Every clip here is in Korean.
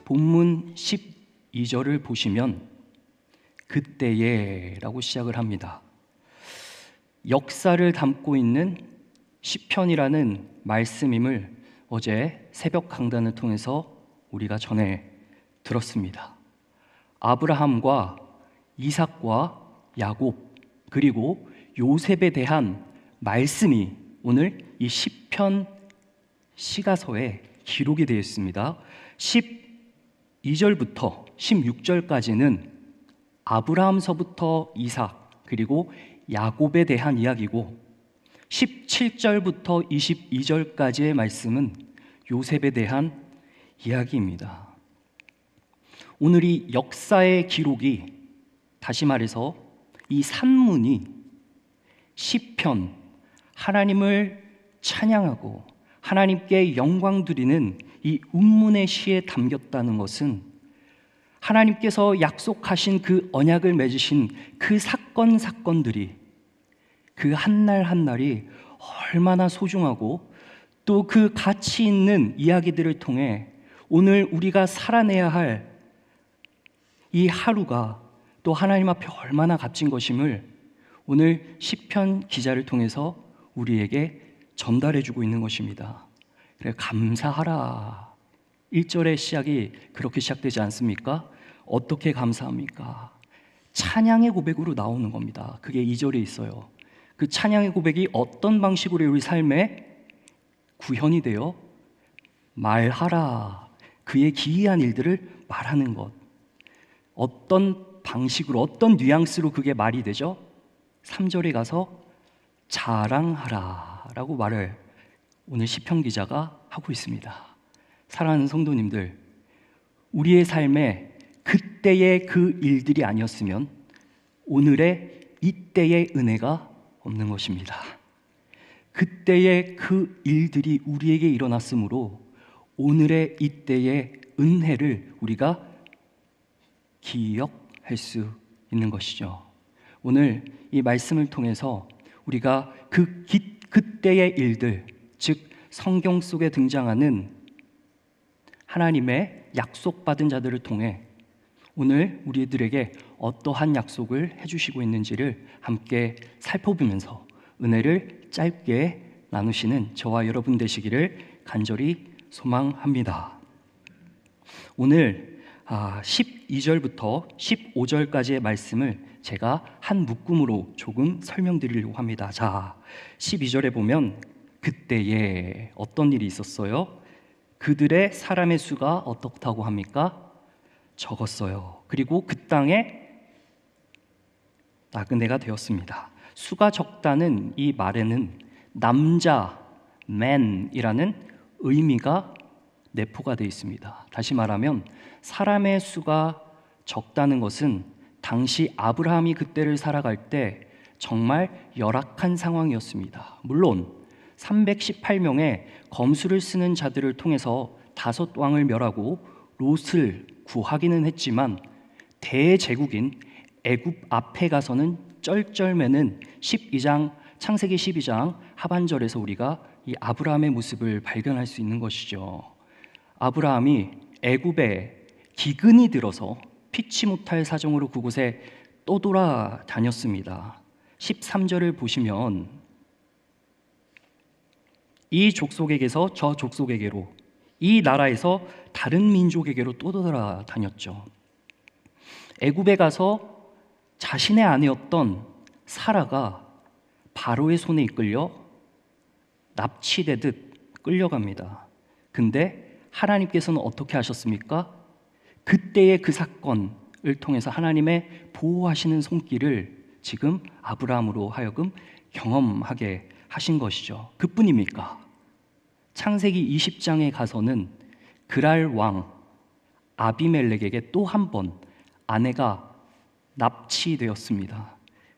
본문 12절을 보시면 그때에 라고 시작을 합니다. 역사를 담고 있는 시편이라는 말씀임을 어제 새벽 강단을 통해서 우리가 전해 들었습니다. 아브라함과 이삭과 야곱 그리고 요셉에 대한 말씀이 오늘 이 시편 시가서에 기록이 되어 있습니다. 12절부터 16절까지는 아브라함서부터 이삭 그리고 야곱에 대한 이야기고 17절부터 22절까지의 말씀은 요셉에 대한 이야기입니다. 오늘 이 역사의 기록이, 다시 말해서 이 산문이 시편, 하나님을 찬양하고 하나님께 영광 드리는 이 운문의 시에 담겼다는 것은 하나님께서 약속하신 그 언약을 맺으신 그 사건들이 그 한날 한날이 얼마나 소중하고 또 그 가치 있는 이야기들을 통해 오늘 우리가 살아내야 할 이 하루가 또 하나님 앞에 얼마나 값진 것임을 오늘 시편 기자를 통해서 우리에게 전달해주고 있는 것입니다. 그래, 감사하라. 1절의 시작이 그렇게 시작되지 않습니까? 어떻게 감사합니까? 찬양의 고백으로 나오는 겁니다. 그게 2절에 있어요. 그 찬양의 고백이 어떤 방식으로 우리 삶에 구현이 되어 말하라. 그의 기이한 일들을 말하는 것. 어떤 방식으로, 어떤 뉘앙스로 그게 말이 되죠? 3절에 가서 자랑하라 라고 말을 오늘 시편 기자가 하고 있습니다. 사랑하는 성도님들, 우리의 삶에 그때의 그 일들이 아니었으면 오늘의 이때의 은혜가 없는 것입니다. 그때의 그 일들이 우리에게 일어났으므로 오늘의 이때의 은혜를 우리가 기억할 수 있는 것이죠. 오늘 이 말씀을 통해서 우리가 그때의 일들, 즉 성경 속에 등장하는 하나님의 약속받은 자들을 통해 오늘 우리들에게 어떠한 약속을 해주시고 있는지를 함께 살펴보면서 은혜를 짧게 나누시는 저와 여러분 되시기를 간절히 소망합니다. 오늘 12절부터 15절까지의 말씀을 제가 한 묶음으로 조금 설명드리려고 합니다. 자, 12절에 보면 그때에 어떤 일이 있었어요? 그들의 사람의 수가 어떻다고 합니까? 적었어요. 그리고 그 땅에 나그네가 되었습니다. 수가 적다는 이 말에는 남자, man이라는 의미가 내포가 되어 있습니다. 다시 말하면 사람의 수가 적다는 것은 당시 아브라함이 그때를 살아갈 때 정말 열악한 상황이었습니다. 물론 318명의 검수를 쓰는 자들을 통해서 5왕을 멸하고 롯을 구하기는 했지만 대제국인 애굽 앞에 가서는 쩔쩔매는 창세기 12장 하반절에서 우리가 이 아브라함의 모습을 발견할 수 있는 것이죠. 아브라함이 애굽에 기근이 들어서 피치 못할 사정으로 그곳에 떠돌아다녔습니다. 13절을 보시면 이 족속에게서 저 족속에게로, 이 나라에서 다른 민족에게로 떠돌아다녔죠. 애굽에 가서 자신의 아내였던 사라가 바로의 손에 이끌려 납치되듯 끌려갑니다. 근데 하나님께서는 어떻게 하셨습니까? 그때의 그 사건을 통해서 하나님의 보호하시는 손길을 지금 아브라함으로 하여금 경험하게 하신 것이죠. 그뿐입니까? 창세기 20장에 가서는 그랄 왕 아비멜렉에게 또 한 번 아내가 납치되었습니다.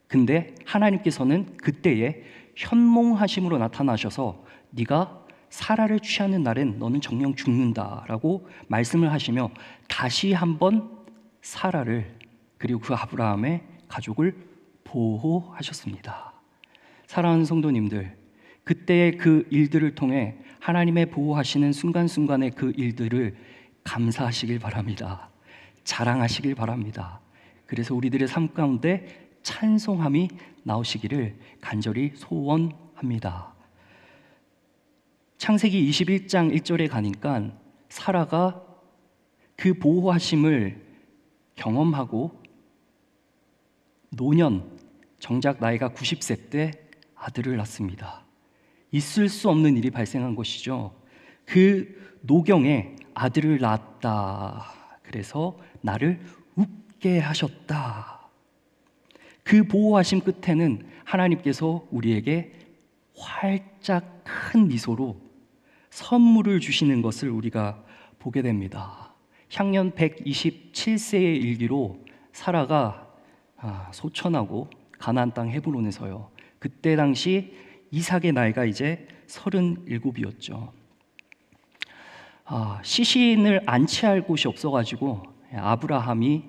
근데 하나님께서는 그때에 현몽하심으로 나타나셔서 네가 사라를 취하는 날엔 너는 정녕 죽는다라고 말씀을 하시며 다시 한번 사라를 그리고 그 아브라함의 가족을 보호하셨습니다. 사랑하는 성도님들, 그때의 그 일들을 통해 하나님의 보호하시는 순간순간의 그 일들을 감사하시길 바랍니다. 자랑하시길 바랍니다. 그래서 우리들의 삶 가운데 찬송함이 나오시기를 간절히 소원합니다. 창세기 21장 1절에 가니까 사라가 그 보호하심을 경험하고 노년, 정작 나이가 90세 때 아들을 낳습니다. 있을 수 없는 일이 발생한 것이죠. 그 노경에 아들을 낳았다. 그래서 나를 웃게 하셨다. 그 보호하심 끝에는 하나님께서 우리에게 활짝 큰 미소로 선물을 주시는 것을 우리가 보게 됩니다. 향년 127세의 일기로 사라가 소천하고 가나안 땅 헤브론에서요. 그때 당시 이삭의 나이가 이제 37이었죠. 시신을 안치할 곳이 없어가지고 아브라함이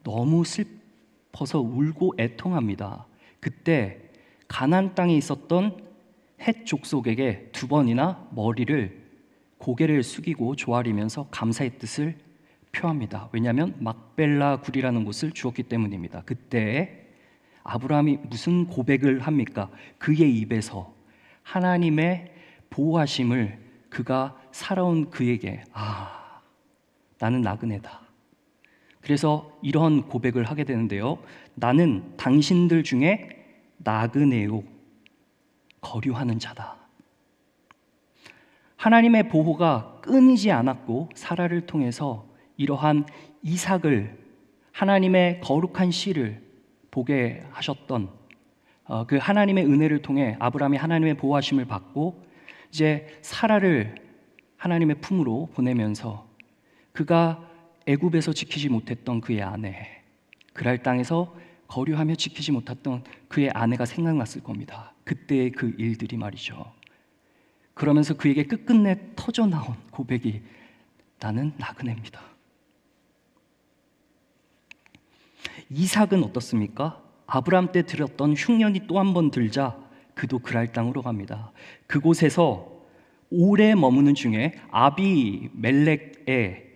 너무 슬퍼서 울고 애통합니다. 그때 가나안 땅에 있었던 헷 족속에게 2번이나 고개를 숙이고 조아리면서 감사의 뜻을 표합니다. 왜냐하면 막벨라 굴이라는 곳을 주었기 때문입니다. 그때 아브라함이 무슨 고백을 합니까? 그의 입에서 하나님의 보호하심을 그가 살아온 그에게 나는 나그네다. 그래서 이런 고백을 하게 되는데요. 나는 당신들 중에 나그네요. 거류하는 자다. 하나님의 보호가 끊이지 않았고 사라를 통해서 이러한 이삭을 하나님의 거룩한 씨를 보게 하셨던 그 하나님의 은혜를 통해 아브라함이 하나님의 보호하심을 받고 이제 사라를 하나님의 품으로 보내면서 그가 애굽에서 지키지 못했던 그의 아내, 그랄 땅에서 거류하며 지키지 못했던 그의 아내가 생각났을 겁니다. 그때의 그 일들이 말이죠. 그러면서 그에게 끝끝내 터져나온 고백이 나는 나그네입니다. 이삭은 어떻습니까? 아브라함 때 들었던 흉년이 또 한 번 들자 그도 그랄 땅으로 갑니다. 그곳에서 오래 머무는 중에 아비멜렉의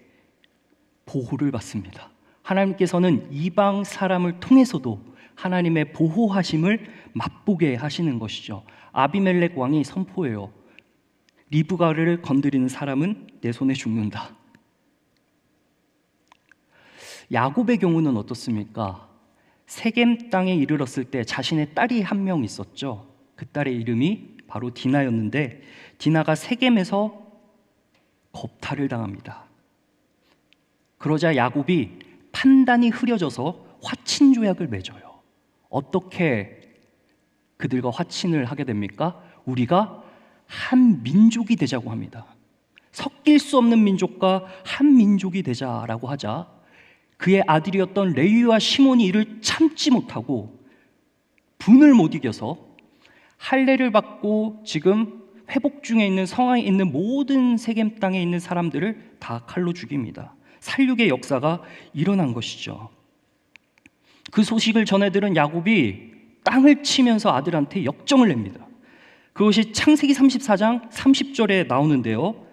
보호를 받습니다. 하나님께서는 이방 사람을 통해서도 하나님의 보호하심을 맛보게 하시는 것이죠. 아비멜렉 왕이 선포해요. 리브가를 건드리는 사람은 내 손에 죽는다. 야곱의 경우는 어떻습니까? 세겜 땅에 이르렀을 때 자신의 딸이 한 명 있었죠. 그 딸의 이름이 바로 디나였는데 디나가 세겜에서 겁탈을 당합니다. 그러자 야곱이 판단이 흐려져서 화친 조약을 맺어요. 어떻게 그들과 화친을 하게 됩니까? 우리가 한 민족이 되자고 합니다. 섞일 수 없는 민족과 한 민족이 되자라고 하자 그의 아들이었던 레위와 시몬이 이를 참지 못하고 분을 못 이겨서 할례를 받고 지금 회복 중에 있는 성하에 있는 모든 세겜 땅에 있는 사람들을 다 칼로 죽입니다. 살육의 역사가 일어난 것이죠. 그 소식을 전해 들은 야곱이 땅을 치면서 아들한테 역정을 냅니다. 그것이 창세기 34장 30절에 나오는데요.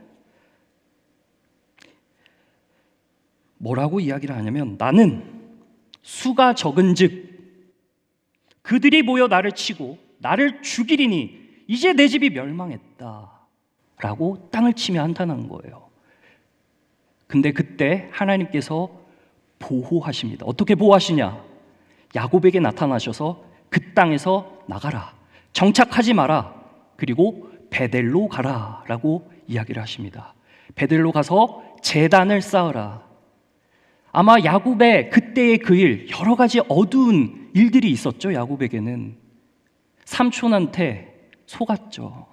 뭐라고 이야기를 하냐면 나는 수가 적은즉 그들이 모여 나를 치고 나를 죽이리니 이제 내 집이 멸망했다 라고 땅을 치며 한탄한 거예요. 근데 그때 하나님께서 보호하십니다. 어떻게 보호하시냐? 야곱에게 나타나셔서 그 땅에서 나가라, 정착하지 마라, 그리고 베델로 가라 라고 이야기를 하십니다. 베델로 가서 제단을 쌓으라. 아마 야곱의 그때의 그 일, 여러 가지 어두운 일들이 있었죠. 야곱에게는 삼촌한테 속았죠.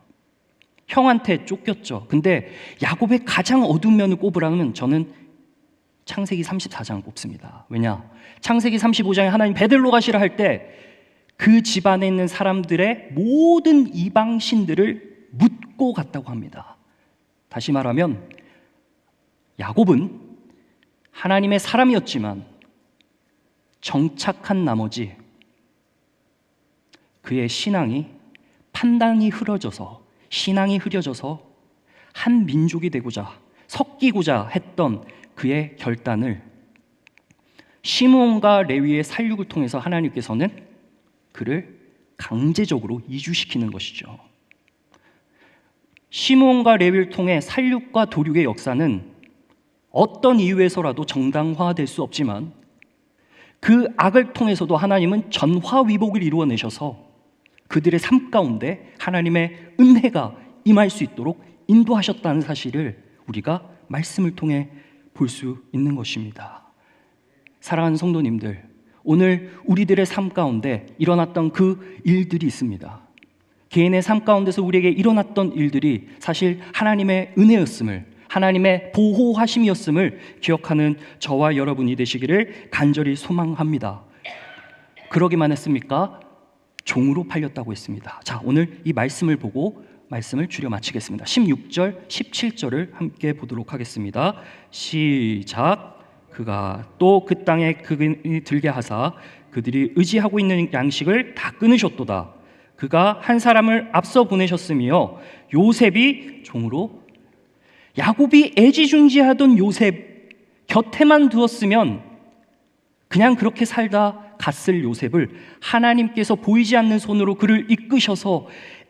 형한테 쫓겼죠. 근데 야곱의 가장 어두운 면을 꼽으라면 저는 창세기 34장 꼽습니다. 왜냐? 창세기 35장에 하나님 베델로 가시라 할 때 그 집안에 있는 사람들의 모든 이방신들을 묻고 갔다고 합니다. 다시 말하면 야곱은 하나님의 사람이었지만 정착한 나머지 그의 신앙이 판단이 흐려져서 신앙이 흐려져서 한 민족이 되고자 섞이고자 했던 그의 결단을 시므온과 레위의 살육을 통해서 하나님께서는 그를 강제적으로 이주시키는 것이죠. 시므온과 레위를 통해 살육과 도륙의 역사는 어떤 이유에서라도 정당화될 수 없지만 그 악을 통해서도 하나님은 전화위복을 이루어내셔서 그들의 삶 가운데 하나님의 은혜가 임할 수 있도록 인도하셨다는 사실을 우리가 말씀을 통해 볼 수 있는 것입니다. 사랑하는 성도님들, 오늘 우리들의 삶 가운데 일어났던 그 일들이 있습니다. 개인의 삶 가운데서 우리에게 일어났던 일들이 사실 하나님의 은혜였음을, 하나님의 보호하심이었음을 기억하는 저와 여러분이 되시기를 간절히 소망합니다. 그러기만 했습니까? 종으로 팔렸다고 했습니다. 자, 오늘 이 말씀을 보고 말씀을 줄여 마치겠습니다. 16절, 17절을 함께 보도록 하겠습니다. 시작. 그가 또 그 땅에 그들이 들게 하사 그들이 의지하고 있는 양식을 다 끊으셨도다. 그가 한 사람을 앞서 보내셨으며 요셉이 종으로, 야곱이 애지중지하던 요셉 곁에만 두었으면 그냥 그렇게 살다 갔을 요셉을 하나님께서 보이지 않는 손으로 그를 이끄셔서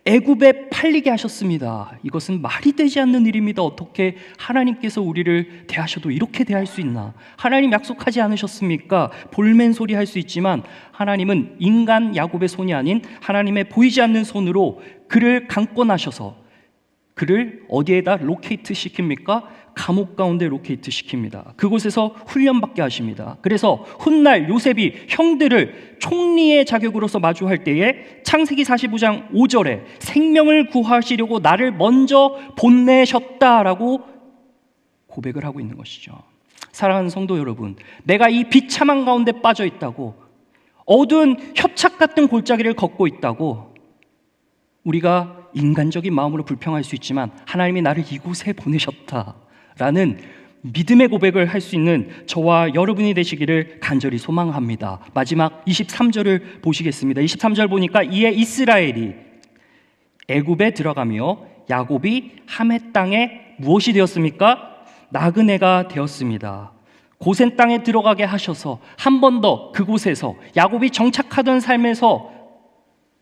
애굽에 팔리게 하셨습니다. 이것은 말이 되지 않는 일입니다. 어떻게 하나님께서 우리를 대하셔도 이렇게 대할 수 있나? 하나님 약속하지 않으셨습니까? 볼멘 소리 할 수 있지만 하나님은 인간 야곱의 손이 아닌 하나님의 보이지 않는 손으로 그를 강권하셔서 그를 어디에다 로케이트 시킵니까? 감옥 가운데 로케이트 시킵니다. 그곳에서 훈련받게 하십니다. 그래서 훗날 요셉이 형들을 총리의 자격으로서 마주할 때에 창세기 45장 5절에 생명을 구하시려고 나를 먼저 보내셨다라고 고백을 하고 있는 것이죠. 사랑하는 성도 여러분, 내가 이 비참한 가운데 빠져 있다고, 어두운 협착 같은 골짜기를 걷고 있다고 우리가 인간적인 마음으로 불평할 수 있지만 하나님이 나를 이곳에 보내셨다라는 믿음의 고백을 할 수 있는 저와 여러분이 되시기를 간절히 소망합니다. 마지막 23절을 보시겠습니다. 23절 보니까 이에 이스라엘이 애굽에 들어가며 야곱이 함의 땅에 무엇이 되었습니까? 나그네가 되었습니다. 고센 땅에 들어가게 하셔서 한 번 더 그곳에서 야곱이 정착하던 삶에서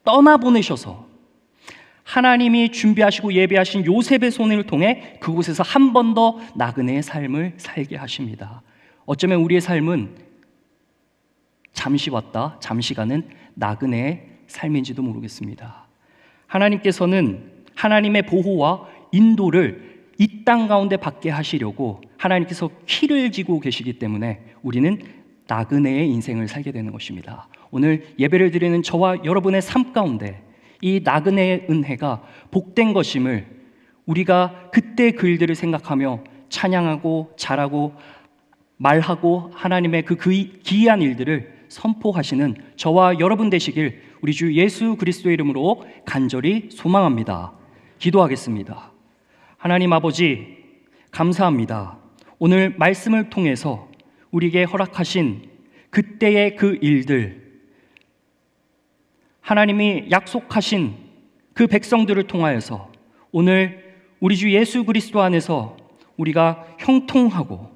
떠나보내셔서 하나님이 준비하시고 예배하신 요셉의 손을 통해 그곳에서 한 번 더 나그네의 삶을 살게 하십니다. 어쩌면 우리의 삶은 잠시 왔다 잠시 가는 나그네의 삶인지도 모르겠습니다. 하나님께서는 하나님의 보호와 인도를 이 땅 가운데 받게 하시려고 하나님께서 키를 쥐고 계시기 때문에 우리는 나그네의 인생을 살게 되는 것입니다. 오늘 예배를 드리는 저와 여러분의 삶 가운데 이 나그네의 은혜가 복된 것임을 우리가 그때 그 일들을 생각하며 찬양하고 잘하고 말하고 하나님의 그 기이한 일들을 선포하시는 저와 여러분 되시길 우리 주 예수 그리스도의 이름으로 간절히 소망합니다. 기도하겠습니다. 하나님 아버지, 감사합니다. 오늘 말씀을 통해서 우리에게 허락하신 그때의 그 일들, 하나님이 약속하신 그 백성들을 통하여서 오늘 우리 주 예수 그리스도 안에서 우리가 형통하고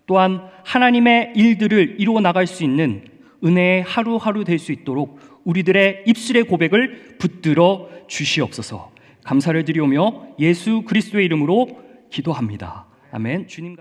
또한 하나님의 일들을 이루어 나갈 수 있는 은혜의 하루하루 될 수 있도록 우리들의 입술의 고백을 붙들어 주시옵소서. 감사를 드리오며 예수 그리스도의 이름으로 기도합니다. 아멘. 주님